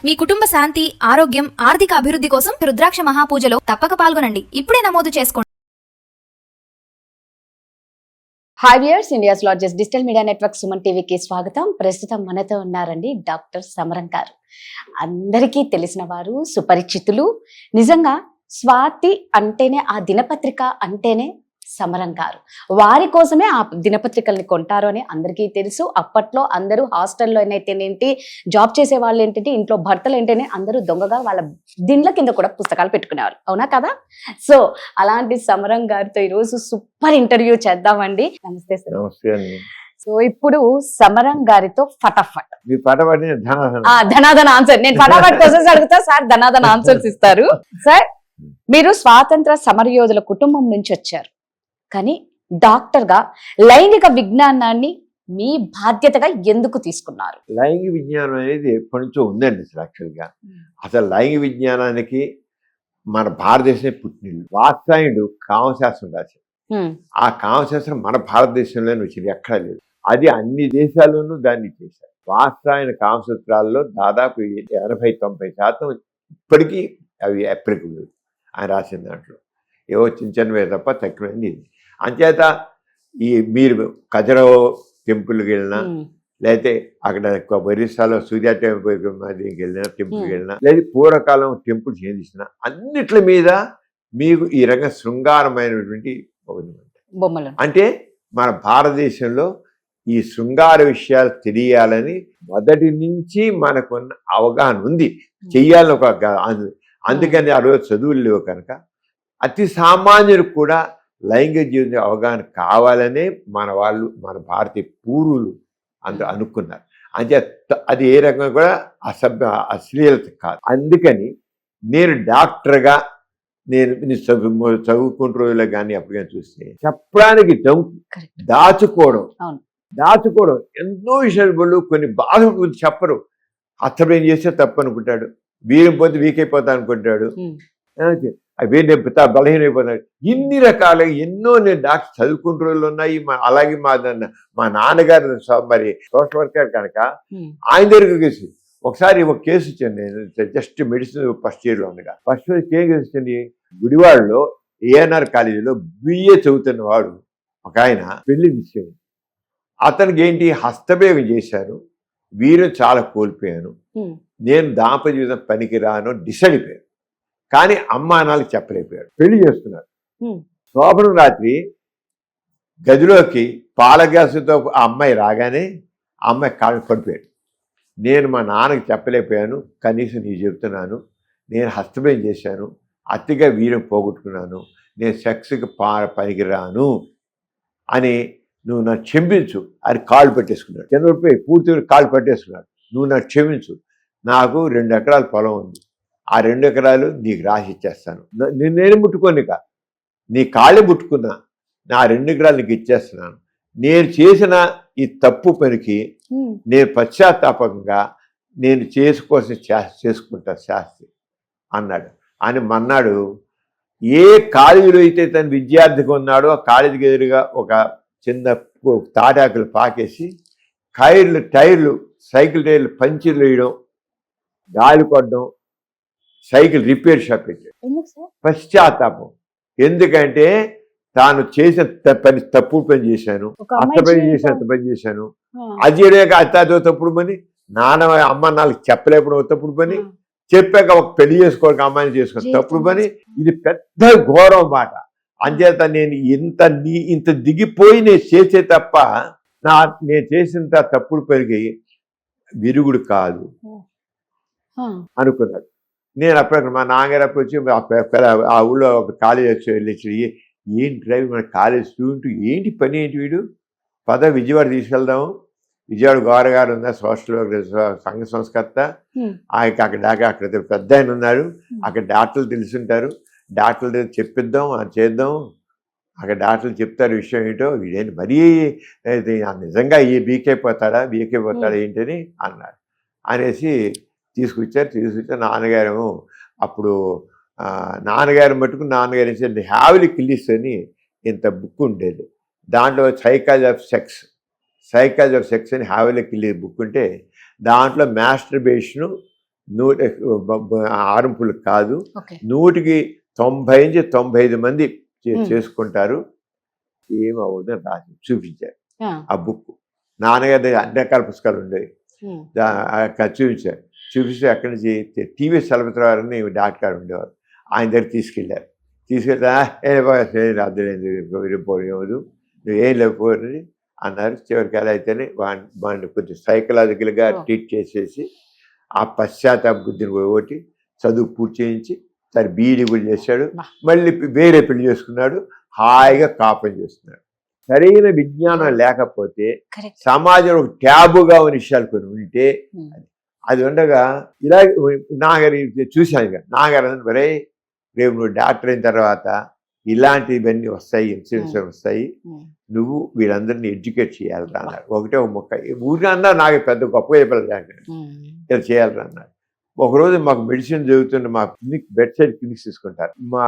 మీ కుటుంబ శాంతి, ఆరోగ్యం, ఆర్థిక అభివృద్ధి కోసం రుద్రాక్ష మహాపూజలో తప్పక పాల్గొనండి. ఇప్పుడే నమోదు చేసుకోండి. Hi viewers, India's largest digital media network Suman టీవీకి స్వాగతం. ప్రస్తుతం మనతో ఉన్నారండి డాక్టర్ సమరం గారు. అందరికీ తెలిసిన వారు, సుపరిచితులు. నిజంగా స్వాతి అంటేనే, ఆ దినపత్రిక అంటేనే సమరం గారు. వారి కోసమే ఆ దినపత్రికల్ని కొంటారు అని అందరికీ తెలుసు. అప్పట్లో అందరూ హాస్టల్లో అయితేనేంటి, జాబ్ చేసే వాళ్ళు ఏంటంటే, ఇంట్లో భర్తలు ఏంటనే అందరూ దొంగగా వాళ్ళ దిండ్ల కింద కూడా పుస్తకాలు పెట్టుకునేవారు. అవునా కదా? సో అలాంటి సమరం గారితో ఈరోజు సూపర్ ఇంటర్వ్యూ చేద్దామండి. నమస్తే సార్. నమస్తే అండి. సో ఇప్పుడు సమరం గారితో ఫటాఫట్ మీ పటపడి ధనాధన ఆన్సర్. నేను ఫటాఫట్ క్వశ్చన్స్ అడుగుతా, సార్ ధనాధన ఆన్సర్స్ ఇస్తారు. సార్, మీరు స్వాతంత్ర సమరయోధుల కుటుంబం నుంచి వచ్చారు, కానీ డాక్టర్ గా లైంగిక విజ్ఞానాన్ని మీ బాధ్యతగా ఎందుకు తీసుకున్నారు? లైంగిక విజ్ఞానం అనేది ఎప్పటి నుంచో ఉందండి. యాక్చువల్గా అసలు లైంగిక విజ్ఞానానికి మన భారతదేశమే పుట్టినిల్లు. వాత్సాయనుడు కామశాస్త్రం రాశాడు. ఆ కామశాస్త్రం మన భారతదేశంలోనే వచ్చింది, ఎక్కడా లేదు. అది అన్ని దేశాల్లోనూ దాన్ని చేశారు. వాత్సాయన కామసూత్రాల్లో దాదాపు 80-90% ఇప్పటికీ అవి అప్లికబుల్ ఆయన రాసిన దాంట్లో. ఏవో చిన్నవే తప్ప తక్కువైంది. అంచేత ఈ మీరు ఖజురహో టెంపుల్కి వెళ్ళినా, లేకపోతే అక్కడ ఒరిస్సాలో సూర్య టెంపుల్కి వెళ్ళినా, టెంపుల్కి వెళ్ళినా, లేదా పూర్వకాలం టెంపుల్స్ ఏం చేసినా అన్నిట్ల మీద మీకు ఈ రకంగా శృంగారమైనటువంటి బొమ్మలు. అంటే మన భారతదేశంలో ఈ శృంగార విషయాలు తెలియాలని మొదటి నుంచి మనకున్న అవగాహన ఉంది. చెయ్యాలని ఒక అందుకని ఆ రోజు చదువులు లేవు కనుక అతి సామాన్యులకు కూడా లైంగిక జీవితం అవగాహన కావాలనే మన వాళ్ళు, మన భారతీయ పూర్వులు అందరూ అనుకున్నారు. అంటే అది ఏ రకంగా కూడా అశ్లీలత కాదు. అందుకని నేను డాక్టర్గా నేను చదువుకుంటు రోజుల్లో కానీ అప్పుడు కానీ చూస్తే చెప్పడానికి దాచుకోవడం ఎన్నో విషయాలు కొన్ని బాధ చెప్పరు. అత్తపేం చేస్తే తప్పు అనుకుంటాడు, వీరం పోతే వీకైపోతా అనుకుంటాడు, అవే బలహీనైపోతాడు. ఇన్ని రకాలుగా ఎన్నో నేను డాక్టర్ చదువుకుంటూ రోజులు ఉన్నాయి. అలాగే మా నాన్నగారు మరి సోషల్ వర్కర్ కనుక ఆయన దగ్గరికి ఒకసారి ఒక కేసు ఇచ్చాను. నేను జస్ట్ మెడిసిన్ ఫస్ట్ ఇయర్లో ఉండగా ఫస్ట్ ఇయర్ ఏం కేసు ఇచ్చింది, గుడివాడలో ఏఎన్ఆర్ కాలేజీలో BA చదువుతున్న వాడు ఒక ఆయన పెళ్లి నిశ్చయం. అతనికి ఏంటి, హస్తభేగం చేశారు. వీరు చాలా కోల్పోయాను, నేను దాంపత్య జీవితం పనికిరాను డిసైడ్ అయిపోయాను. కానీ అమ్మా నాన్నకి చెప్పలేకపోయాడు. పెళ్లి చేస్తున్నారు. శోభనం రాత్రి గదిలోకి పాల గ్యాసుతో ఆ అమ్మాయి రాగానే ఆ అమ్మాయి కాళ్ళు పడిపోయాడు. నేను మా నాన్నకి చెప్పలేకపోయాను, కనీసం నీకు చెప్తున్నాను, నేను హస్తభేగం చేశాను, అతిగా వీరం పోగొట్టుకున్నాను, నేను సెక్స్కి పనికిరాను అని నువ్వు నాకు క్షమించు అని కాళ్ళు పెట్టేసుకున్నాడు. చంద్రబాబు పూర్తిగా కాళ్ళు పెట్టేసుకున్నాడు. నువ్వు నాకు క్షమించు, నాకు 2 ఎకరాల పొలం ఉంది, ఆ 2 ఎకరాలు నీకు రాసి ఇచ్చేస్తాను, నేను ముట్టుకోనిక నీ కాళ్ళే ముట్టుకున్నా, నా 2 ఎకరాలు నీకు ఇచ్చేస్తున్నాను, నేను చేసిన ఈ తప్పు పనికి నేను పశ్చాత్తాపకంగా నేను చేసుకుంటా శాస్త్రి అన్నాడు. అని మన్నాడు ఏ కాలేజీలో అయితే తన విద్యార్థిగా ఉన్నాడో ఆ కాలేజీకి ఎదురుగా ఒక చిన్న తాటాకులు పాకేసి టైర్లు సైకిల్ టైర్లు పంచర్లు వేయడం, గాలి కొట్టడం, సైకిల్ రిపేర్ షాప్ పెట్టాడు. పశ్చాత్తాపం. ఎందుకంటే తాను చేసిన తప్పుడు పని చేశాను, అత్త పని చేశాను, అది చేయలేక అత్తాతో తప్పుడు పని, అమ్మ నాన్నకి చెప్పలేకపోవడం తప్పుడు పని, చెప్పాక ఒక పెళ్లి చేసుకోవడానికి అమ్మాయిని చేసుకోవడం తప్పుడు పని. ఇది పెద్ద ఘోరం మాట. అంచేత నేను ఇంత దిగిపోయి నేను చేసే తప్ప నేను చేసిన తప్పుడు పనికి విరుగుడు కాదు అనుకున్నాడు. నేను అప్పుడు మా నాన్నగారు అప్పుడు వచ్చి ఆ ఊళ్ళో ఒక కాలేజ్ వచ్చి వెళ్ళి, ఏంటి డ్రైవ్ మన కాలేజ్ స్టూడెంట్, ఏంటి పని ఏంటి వీడు, పద విజయవాడ తీసుకెళ్దాము, విజయవాడ గౌరగారు ఉన్న సోషల్ సంఘ సంస్కర్త, అక్కడ పెద్ద ఆయన ఉన్నారు, అక్కడ డాక్టర్లు తెలుసుంటారు, డాక్టర్ల దగ్గర చెప్పిద్దాం, అది చేద్దాం, అక్కడ డాక్టర్లు చెప్తారు విషయం ఏంటో, వీడేంటి మరీ నిజంగా వీకైపోతాడా ఏంటని అన్నారు. అనేసి తీసుకొచ్చారు. నాన్నగారేమో అప్పుడు నాన్నగారు మట్టుకు నాన్నగారు ఏంటంటే హ్యావిలీ కిల్లిస్ అని ఇంత బుక్ ఉండేది. దాంట్లో సైకాలజీ ఆఫ్ సెక్స్ అని హ్యావిలీ కిల్లి బుక్ ఉంటే దాంట్లో మాస్టర్బేషను ఆరంపులు కాదు, ఓకే 190-95 మంది Hmm. చేసుకుంటారు. ఏమవుతుందని రాసి చూపించారు ఆ బుక్. నాన్నగారి దగ్గర అన్ని రకాల పుస్తకాలు ఉండేవి. చూపించారు. చూపిస్తే అక్కడి నుంచి టీవీ చలపతిరావు గారని డాక్టర్ గారు ఉండేవారు. ఆయన దగ్గర తీసుకెళ్ళారు. తీసుకెళ్తే అర్థమైంది, నువ్వేం లేకపోయి అన్నారు. చివరికి ఎలా అయితేనే వాడిని కొంచెం సైకలాజికల్గా ట్రీట్ చేసేసి ఆ పశ్చాత్తాప బుద్ధిని ఒకటి చదువు పూర్తి చేయించి సరే బీఈడీ కూడా చేశాడు. మళ్ళీ వేరే పెళ్లి చేసుకున్నాడు. హాయిగా కాపం చేస్తున్నాడు. సరైన విజ్ఞానం లేకపోతే సమాజంలో ఒక ట్యాబుగా ఉన్న విషయాలు కొన్ని ఉంటే అది ఉండగా ఇలా నాగారి చూశాను కదా, నాగారు మరే రేపు నువ్వు డాక్టర్ అయిన తర్వాత ఇలాంటివన్నీ వస్తాయి, ఇన్సూరెన్స్ వస్తాయి, నువ్వు వీళ్ళందరినీ ఎడ్యుకేట్ చేయాలి అన్నారు. ఒకటే ఒక మొక్క ఊరిని అన్నా నాకు పెద్ద గొప్ప చెప్పాలి ఇలా చేయాలి అన్నారు. ఒకరోజు మాకు మెడిసిన్ చదువుతున్న మా క్లినిక్ బెడ్ సైడ్ క్లినిక్స్ తీసుకుంటారు. మా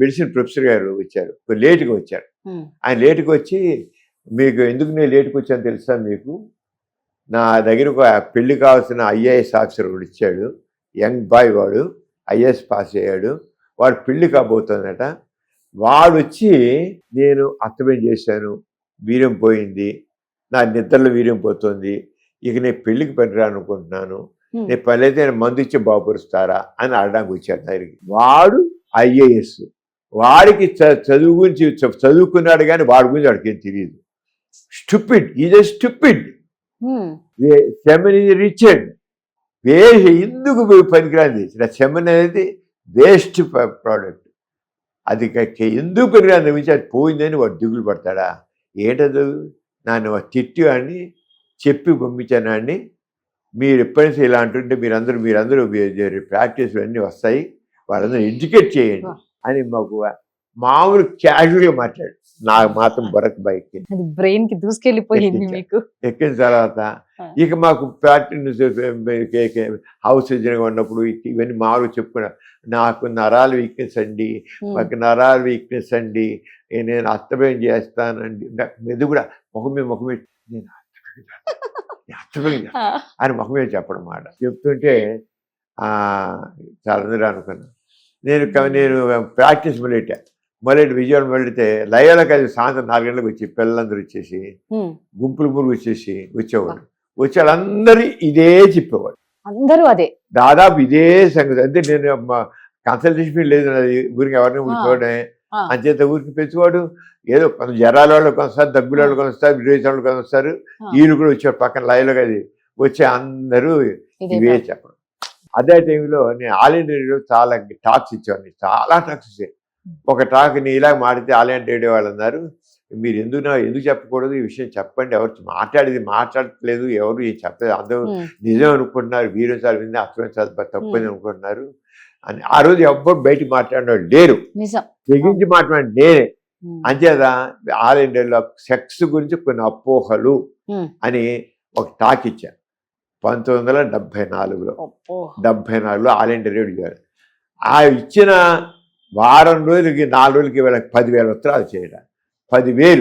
మెడిసిన్ ప్రొఫెసర్ గారు వచ్చారు, లేటుగా వచ్చారు. ఆయన లేటుగా వచ్చి, మీకు ఎందుకు నేను లేటుగా వచ్చాను తెలుసా మీకు, నా దగ్గర ఒక పెళ్లి కావాల్సిన ఐఏఎస్ ఆఫీసర్ వాడు ఇచ్చాడు, యంగ్ బాయ్, వాడు ఐఏఎస్ పాస్ అయ్యాడు, వాడు పెళ్లి కాబోతుందట. వాడు వచ్చి నేను అర్థం చేశాను, వీర్యం పోయింది, నా నిద్రలో వీర్యం పోతుంది, ఇక నేను పెళ్లికి పనిరాను అనుకుంటున్నాను, నేను పని అయితే మందు ఇచ్చి బాగుపరుస్తారా అని అడడానికి వచ్చాడు దగ్గరికి. వాడు ఐఏఎస్, వాడికి చదువు గురించి చదువుకున్నాడు కానీ వాడి గురించి వాడికి ఏం తెలియదు. Stupid, is a stupid. Semen is Richard, waste, ఎందుకు పనికిరాంది సెమెన్ అనేది వేస్ట్ ప్రోడక్ట్, అది ఎందుకు పనికిరాంది గురించి అది పోయిందని వాడు దిగులు పడతాడా? ఏంటది? నన్ను తిట్టి అని చెప్పి పంపించాను అండి, మీరు ఎప్పుడైనా ఇలా అంటుంటే మీరందరూ ప్రాక్టీస్లు అన్నీ వస్తాయి, వాళ్ళందరూ ఎడ్యుకేట్ చేయండి అని మాకు మామూలు క్యాజువల్గా మాట్లాడు. నాకు మాత్రం బరక్ బైక్ బ్రెయిన్ కి దూసుకెళ్ళిపోయింది మీకు. ఎక్కిన తర్వాత ఇక మాకు ప్రాక్టీస్ హౌస్ సర్జన్గా ఉన్నప్పుడు ఇవన్నీ మామూలుగా చెప్పుకున్నా, నాకు నరాలు వీక్నెస్ అండి, మాకు నరాలు వీక్నెస్ అండి, నేను అస్తమయం చేస్తానండి, మెదు కూడా ముఖం మీద నేను అర్థమైంది అని ముఖం మీద చెప్పడం మాట చెప్తుంటే చాలా అందరూ అనుకున్నాను. నేను ప్రాక్టీస్ మొదలెట్టి విజయవాడ మొదలెడితే లయోలకి అది సాయంత్రం 4 గంటలకు వచ్చి పిల్లలందరూ వచ్చేసి గుంపులు వచ్చేసి వచ్చేవాడు. వచ్చి వాళ్ళందరూ ఇదే చెప్పేవాడు, అందరూ అదే దాదాపు ఇదే సంగతి. అంటే నేను కన్సల్టేషన్ లేదు ఊరికి ఎవరిని కూర్చోవడే అంచేత ఊరికి పెంచుకోడు. ఏదో కొంత జ్వరాల వాళ్ళు కొనొస్తారు, దగ్గుల వాళ్ళు కొనొస్తారు, విరోధి వాళ్ళు కొనొస్తారు, వీళ్ళు కూడా వచ్చారు పక్కన లైవ్లో అది వచ్చి అందరూ ఇవే చెప్పడం. అదే టైంలో నేను ఆల్ ఇండియా రేడియో చాలా టాక్స్ ఇచ్చేవాడిని, చాలా టాక్స్ ఇచ్చాయి. ఒక టాక్ నీ ఇలా మాడితే ఆల్ ఇండియా రేడియో వాళ్ళు అన్నారు, మీరు ఎందుకు చెప్పకూడదు ఈ విషయం చెప్పండి, ఎవరు మాట్లాడట్లేదు, ఎవరు ఏం చెప్పలేదు, అందరూ నిజం అనుకుంటున్నారు, వీరోసారి వింది అర్థమైంది తప్పని అనుకుంటున్నారు అని. ఆ రోజు ఎవ్వరు బయటికి మాట్లాడిన లేరు, తెగించి మాట్లాడి నేనే. అంచేత ఆల్ ఇండియాలో సెక్స్ గురించి కొన్ని అపోహలు అని ఒక టాక్ ఇచ్చాను 1974లో. 74లో ఆల్ ఇండియా రేడియో. ఆ ఇచ్చిన వారం రోజులకి 4 రోజులకి వీళ్ళకి 10,000 ఉత్తరాలు చేయడం. 10,000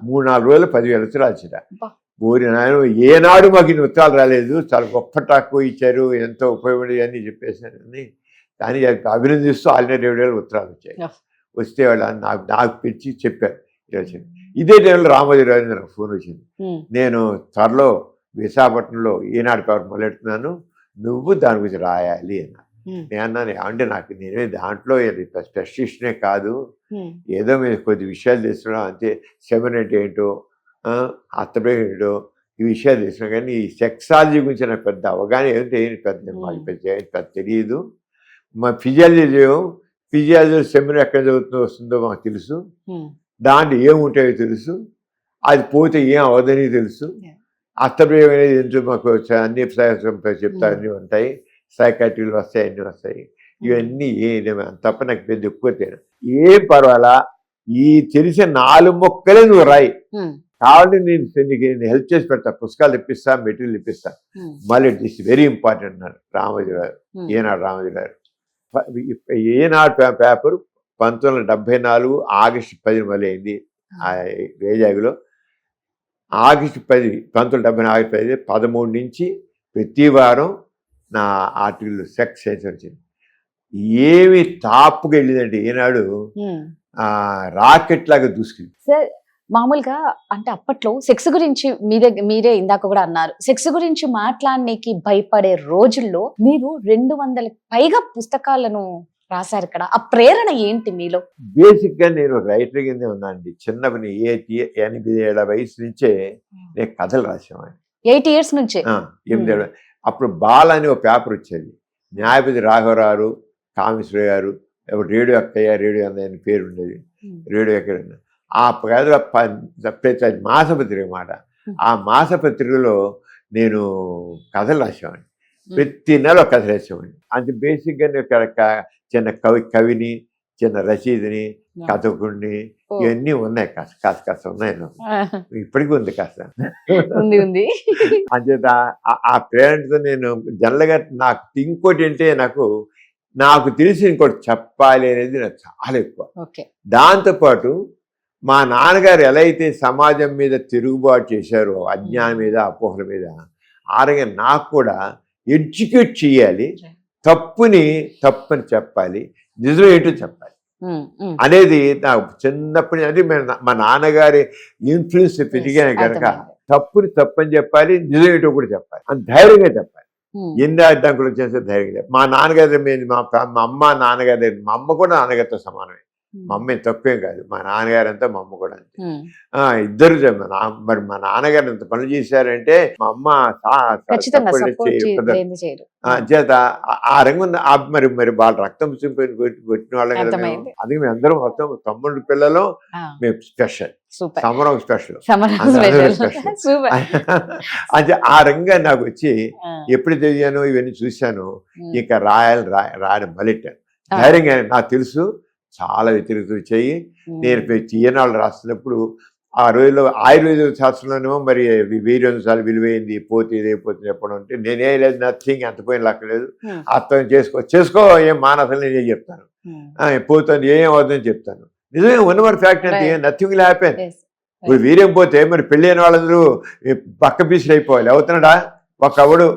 3-4 రోజులు 10,000 ఉత్తరాలు చేయడం. ఊరి నాయన ఏనాడు మాకు ఇన్ని ఉత్తరాలు రాలేదు, చాలా గొప్ప టాక్ ఇచ్చారు, ఎంతో ఉపయోగపడి అని చెప్పేసాను అని. కానీ అభినందిస్తూ ఆల్ ఇండియా రేడియోలో ఉత్తరాలు వచ్చాయి. వస్తే వాళ్ళు నాకు పిలిచి చెప్పారు ఇలా వచ్చింది. ఇదే టైంలో రామోజీరావు నాకు ఫోన్ వచ్చింది, నేను త్వరలో విశాఖపట్నంలో ఈనాడు పేపర్ మొదలెడుతున్నాను, నువ్వు దాని గురించి రాయాలి అన్నా. నేను అన్నాను, అంటే నేనే దాంట్లో స్పెషలిస్ట్నే కాదు, ఏదో మీరు కొద్ది విషయాలు తెలుస్తున్నాం అంతే, సెమెన్ అంటే ఏంటో అర్థం ఏంటో ఈ విషయాలు తెలుస్తున్నాం, కానీ ఈ సెక్సాలజీ గురించి నాకు పెద్ద అవగాహన ఏంటంటే మాకు పెద్ద తెలియదు. మా ఫిజియాలజీ సెమినార్ ఎక్కడ వస్తుందో మాకు తెలుసు, దాంట్లో ఏముంటాయో తెలుసు, అది పోతే ఏం అవదని తెలుసు, అర్థప్రయోగం అనేది ఏంటో మాకు అన్ని చెప్తా అన్నీ ఉంటాయి, సైకాట్రీలు వస్తాయి, అన్నీ వస్తాయి, ఇవన్నీ తప్ప నాకు పెద్ద ఎక్కువ తెలియదు. ఏం పర్వాలా, ఈ తెలిసిన 4 మొక్కలే నువ్వు రాయి, కావాలంటే నేను హెల్ప్ చేసి పెడతా, పుస్తకాలు ఇప్పిస్తా, మెటీరియల్ ఇప్పిస్తా, మళ్ళీ ఇట్స్ వెరీ ఇంపార్టెంట్ అన్నారు రామోజీరావు. ఏనాడు రామోజీరావు ఏనాడు పేపర్ 1974 ఆగస్టు 10 మొదలైంది వైజాగ్లో. ఆగస్టు 10 1974 ఆగస్టు 10 13 నుంచి ప్రతి వారం నా ఆర్టికల్ సెక్స్ సైన్స్ వచ్చింది. ఏమి టాప్గా వెళ్ళిందంటే ఈనాడు రాకెట్ లాగా దూసుకుంది. సార్ మామూలుగా అంటే అప్పట్లో సెక్స్ గురించి మీరే ఇందాక కూడా అన్నారు, సెక్స్ గురించి మాట్లాడడానికి భయపడే రోజుల్లో మీరు 200 పైగా పుస్తకాలను రాశారు ఇక్కడ. ఆ ప్రేరణ ఏంటి మీలో? బేసిక్ గా నేను ఒక రైటర్ కిందే ఉన్నానండి. చిన్నప్పటి 8 ఏళ్ల వయసు నుంచే నేను కథలు రాసేవాడిని. 8 years నుంచే? 8 ఏళ్ళ. అప్పుడు బాల అని ఒక పేపర్ వచ్చేది. న్యాయపతి రాఘవరావు, కామేశ్వర గారు, రేడియో అక్కయ్య, రేడియో అన్నయ్య అని పేరు ఉండేది. రేడియో అక్కయ్య ఆ పేదల ప్రతి మాసపత్రిక మాట. ఆ మాసపత్రికలో నేను కథలు రాసేవాడిని. ప్రతి నెల ఒక కథ రాసేవాడిని. అంటే బేసిక్గా నేను చిన్న కవిని, చిన్న రచయితని, కథకుడిని, ఇవన్నీ ఉన్నాయి. కాస్త ఉన్నాయి. ఇప్పటికీ ఉంది కాస్త. అంచేత ఆ ప్రేరణతో నేను జనరల్గా నాకు ఇంకోటి అంటే నాకు తెలిసి ఇంకోటి చెప్పాలి అనేది నాకు చాలా ఎక్కువ. దాంతోపాటు మా నాన్నగారు ఎలా అయితే సమాజం మీద తిరుగుబాటు చేశారో, అజ్ఞానం మీద, అపోహల మీద, ఆరోగ్యం నాకు కూడా ఎడ్యుకేట్ చేయాలి, తప్పని చెప్పాలి, నిజం ఏంటో చెప్పాలి అనేది నాకు చిన్నప్పటి అది మా నాన్నగారి ఇన్ఫ్లుయెన్స్ పెరిగాను కనుక తప్పని చెప్పాలి, నిజం ఏంటో కూడా చెప్పాలి, అని ధైర్యంగా చెప్పాలి. ఎన్ని అడ్డంకులు వచ్చేస్తే ధైర్యంగా. మా నాన్నగారి మీద మా అమ్మ నాన్నగారి, మా అమ్మ కూడా నాన్నగారితో సమానమే. మా అమ్మ తక్కువేం కాదు, మా నాన్నగారు అంతా మా అమ్మ కూడా అంతే. ఇద్దరు మరి మా నాన్నగారు ఎంత పనులు చేశారంటే మా అమ్మ చేత ఆ రంగం మరి వాళ్ళ రక్తం పెట్టిన వాళ్ళం కదా. అందుకే మేము అందరం మొత్తం 9 పిల్లలు, మేము స్పెషల్, సమరం స్పెషల్. అంటే ఆ రంగా నాకు వచ్చి ఎప్పుడు చదివాను, ఇవన్నీ చూశాను, ఇక రాయడం మొదలెట్టాను ధైర్యంగా. నాకు తెలుసు చాలా వ్యతిరేకత చేయి. నేను ఈనాళ్ళు రాస్తున్నప్పుడు ఆ రోజుల్లో ఆయుర్వేద శాస్త్రంలోనేమో మరి 1000 సార్లు విలువైంది, పోతే ఇదైపోతుంది చెప్పడం అంటే నేనే లేదు, నథింగ్, అంత పోయిన లక్కలేదు, అర్థం చేసుకో, ఏం మానసలు నేనే చెప్తాను, పోతుంది ఏం అవుతుందని చెప్తాను. నిజమే, ఉన్నవాడు ఫ్యాక్ట్ అంటే నథింగ్ విల్ హ్యాపెన్. ఇప్పుడు వీరేం పోతే మరి పెళ్ళైన వాళ్ళందరూ పక్క పీసులు అయిపోవాలి. అవుతున్నాడా ఒకడు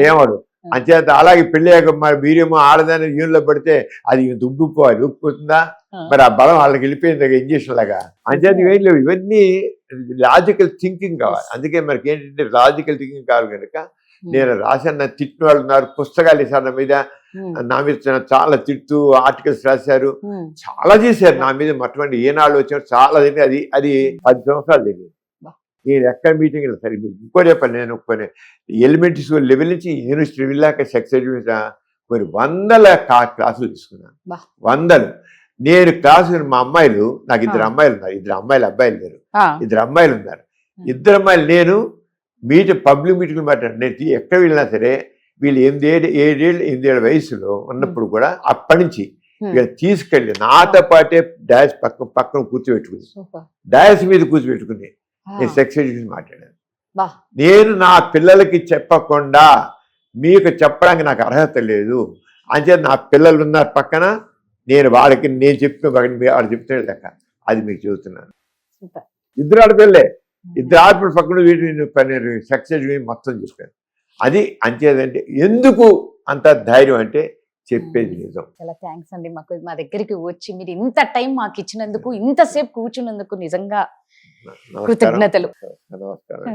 ఏమడు అంచేత. అలాగే పెళ్ళి మరి వీరేమో ఆడదాన్ని యూన్లో పడితే అది ఉబ్బిపోవాలి, ఉబ్బిపోతుందా, మరి ఆ బలం వాళ్ళకి వెళ్ళిపోయింది ఇంజక్షన్ లాగా. అంచేత ఏం లేవు, ఇవన్నీ లాజికల్ థింకింగ్ కావాలి. అందుకే మనకి ఏంటంటే లాజికల్ థింకింగ్ కావాలి కనుక నేను రాశాను. తిట్టిన వాళ్ళు ఉన్నారు, పుస్తకాలు ఇస్తారు నా మీద చాలా తిట్టు ఆర్టికల్స్ రాశారు, చాలా చేశారు నా మీద. మొట్టమొదటి ఏనాళ్ళు వచ్చారు చాలా అది 10 సంవత్సరాలు తెలియదు. నేను ఎక్కడ మీటింగ్ సరే ఇంకోటి చెప్పాను, నేను కొన్ని ఎలిమెంటరీ స్కూల్ లెవెల్ నుంచి యూనివర్సిటీ వెళ్ళాక సెక్స్ ఎడ్యుకేషన్ కొన్ని 100 క్లాసులు తీసుకున్నాను. 100 నేను క్లాసు. మా అమ్మాయిలు, నాకు 2 అమ్మాయిలు ఉన్నారు, 2 అమ్మాయిలు అబ్బాయిలు లేరు, 2 అమ్మాయిలు ఉన్నారు. 2 అమ్మాయిలు నేను పబ్లిక్ మీటింగ్లు మాట్లాడాను. నేను ఎక్కడ వెళ్ళినా సరే వీళ్ళు 7 ఏళ్ళ వయసులో ఉన్నప్పుడు కూడా అప్పటి నుంచి తీసుకెళ్ళి నాతో పాటే డాష్ పక్కన కూర్చోబెట్టుకుని, డాష్ మీద కూర్చోబెట్టుకుని నేను సెక్స్ ఎడ్యుకేషన్ మాట్లాడాను. నేను నా పిల్లలకి చెప్పకుండా మీకు చెప్పడానికి నాకు అర్హత లేదు. అంచేత నా పిల్లలు ఉన్నారు పక్కన, నేను చెప్పిన వాడు చెప్తాడు లెక్క, అది మీకు చెబుతున్నాను. 2 ఆడపిల్లలే, 2 ఆడపిల్ల పక్కన వీటిని సెక్స్ ఎడ్యుకేషన్ మొత్తం చెప్పాను. అది అంచేదంటే ఎందుకు అంత ధైర్యం అంటే చెప్పేది నిజం. చాలా థ్యాంక్స్ అండి, మా దగ్గరికి వచ్చి మీరు ఇంత టైం మాకు ఇచ్చినందుకు, ఇంతసేపు కూర్చున్నందుకు నిజంగా కృతజ్ఞతలు. నమస్కారం.